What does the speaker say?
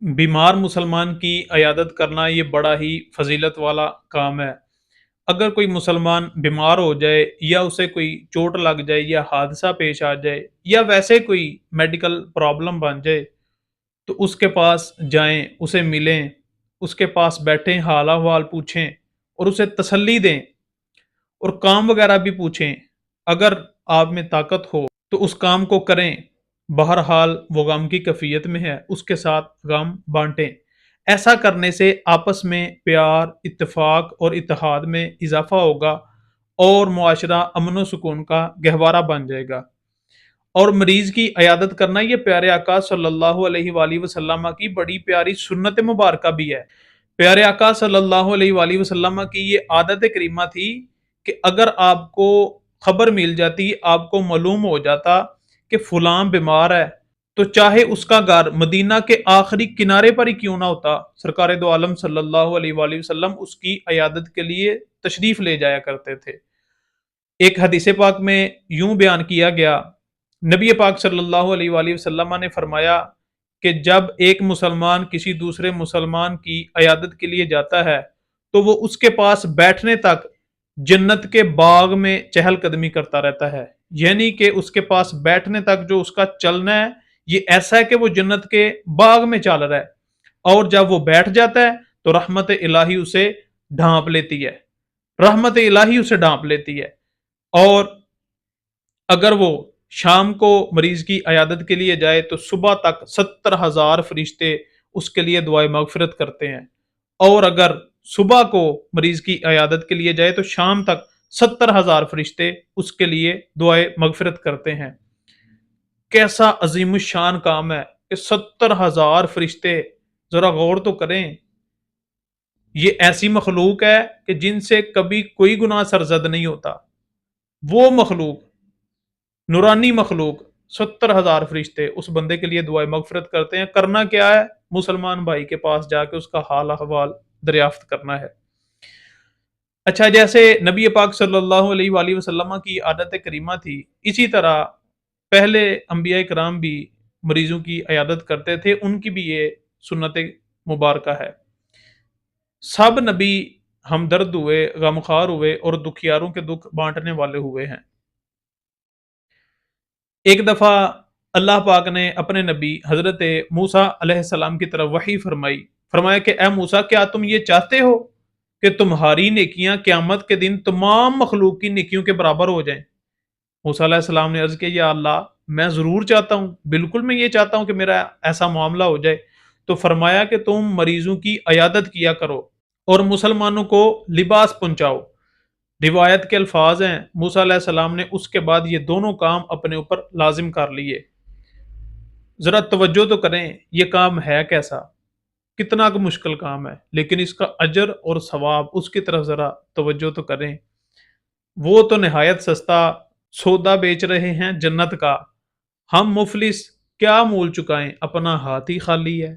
بیمار مسلمان کی عیادت کرنا یہ بڑا ہی فضیلت والا کام ہے۔ اگر کوئی مسلمان بیمار ہو جائے یا اسے کوئی چوٹ لگ جائے یا حادثہ پیش آ جائے یا ویسے کوئی میڈیکل پرابلم بن جائے تو اس کے پاس جائیں، اسے ملیں، اس کے پاس بیٹھیں، حال احوال پوچھیں اور اسے تسلی دیں اور کام وغیرہ بھی پوچھیں۔ اگر آپ میں طاقت ہو تو اس کام کو کریں۔ بہرحال وہ غم کی کیفیت میں ہے، اس کے ساتھ غم بانٹیں۔ ایسا کرنے سے آپس میں پیار، اتفاق اور اتحاد میں اضافہ ہوگا اور معاشرہ امن و سکون کا گہوارہ بن جائے گا۔ اور مریض کی عیادت کرنا یہ پیارے آقا صلی اللہ علیہ وآلہ وسلم کی بڑی پیاری سنت مبارکہ بھی ہے۔ پیارے آقا صلی اللہ علیہ وآلہ وسلم کی یہ عادت کریمہ تھی کہ اگر آپ کو خبر مل جاتی، آپ کو معلوم ہو جاتا کہ فلاں بیمار ہے، تو چاہے اس کا گھر مدینہ کے آخری کنارے پر ہی کیوں نہ ہوتا، سرکار دو عالم صلی اللہ علیہ وآلہ وسلم اس کی عیادت کے لیے تشریف لے جایا کرتے تھے۔ ایک حدیث پاک میں یوں بیان کیا گیا، نبی پاک صلی اللہ علیہ وآلہ وسلم نے فرمایا کہ جب ایک مسلمان کسی دوسرے مسلمان کی عیادت کے لیے جاتا ہے تو وہ اس کے پاس بیٹھنے تک جنت کے باغ میں چہل قدمی کرتا رہتا ہے، یعنی کہ اس کے پاس بیٹھنے تک جو اس کا چلنا ہے یہ ایسا ہے کہ وہ جنت کے باغ میں چل رہا ہے، اور جب وہ بیٹھ جاتا ہے تو رحمت الہی اسے ڈھانپ لیتی ہے، رحمت الہی اسے ڈھانپ لیتی ہے۔ اور اگر وہ شام کو مریض کی عیادت کے لیے جائے تو صبح تک 70,000 فرشتے اس کے لیے دعائے مغفرت کرتے ہیں، اور اگر صبح کو مریض کی عیادت کے لیے جائے تو شام تک 70,000 فرشتے اس کے لیے دعائے مغفرت کرتے ہیں۔ کیسا عظیم الشان کام ہے کہ 70,000 فرشتے، ذرا غور تو کریں، یہ ایسی مخلوق ہے کہ جن سے کبھی کوئی گناہ سرزد نہیں ہوتا، وہ مخلوق، نورانی مخلوق، 70,000 فرشتے اس بندے کے لیے دعائے مغفرت کرتے ہیں۔ کرنا کیا ہے؟ مسلمان بھائی کے پاس جا کے اس کا حال احوال دریافت کرنا ہے۔ اچھا، جیسے نبی پاک صلی اللہ علیہ وآلہ وسلم کی عادت کریمہ تھی، اسی طرح پہلے انبیاء کرام بھی مریضوں کی عیادت کرتے تھے، ان کی بھی یہ سنت مبارکہ ہے۔ سب نبی ہمدرد ہوئے، غمخوار ہوئے اور دکھیاروں کے دکھ بانٹنے والے ہوئے ہیں۔ ایک دفعہ اللہ پاک نے اپنے نبی حضرت موسیٰ علیہ السلام کی طرف وحی فرمایا کہ اے موسیٰ، کیا تم یہ چاہتے ہو کہ تمہاری نیکیاں قیامت کے دن تمام مخلوق کی نیکیوں کے برابر ہو جائیں؟ موسیٰ علیہ السلام نے عرض کیا، یا اللہ، میں ضرور چاہتا ہوں، بالکل میں یہ چاہتا ہوں کہ میرا ایسا معاملہ ہو جائے۔ تو فرمایا کہ تم مریضوں کی عیادت کیا کرو اور مسلمانوں کو لباس پہنچاؤ۔ روایت کے الفاظ ہیں، موسیٰ علیہ السلام نے اس کے بعد یہ دونوں کام اپنے اوپر لازم کر لیے۔ ذرا توجہ تو کریں، یہ کام ہے کیسا، کتنا کا مشکل کام ہے، لیکن اس کا اجر اور ثواب، اس کی طرف ذرا توجہ تو کریں۔ وہ تو نہایت سستا سودا بیچ رہے ہیں جنت کا، ہم مفلس کیا مول چکائیں، اپنا ہاتھ ہی خالی ہے۔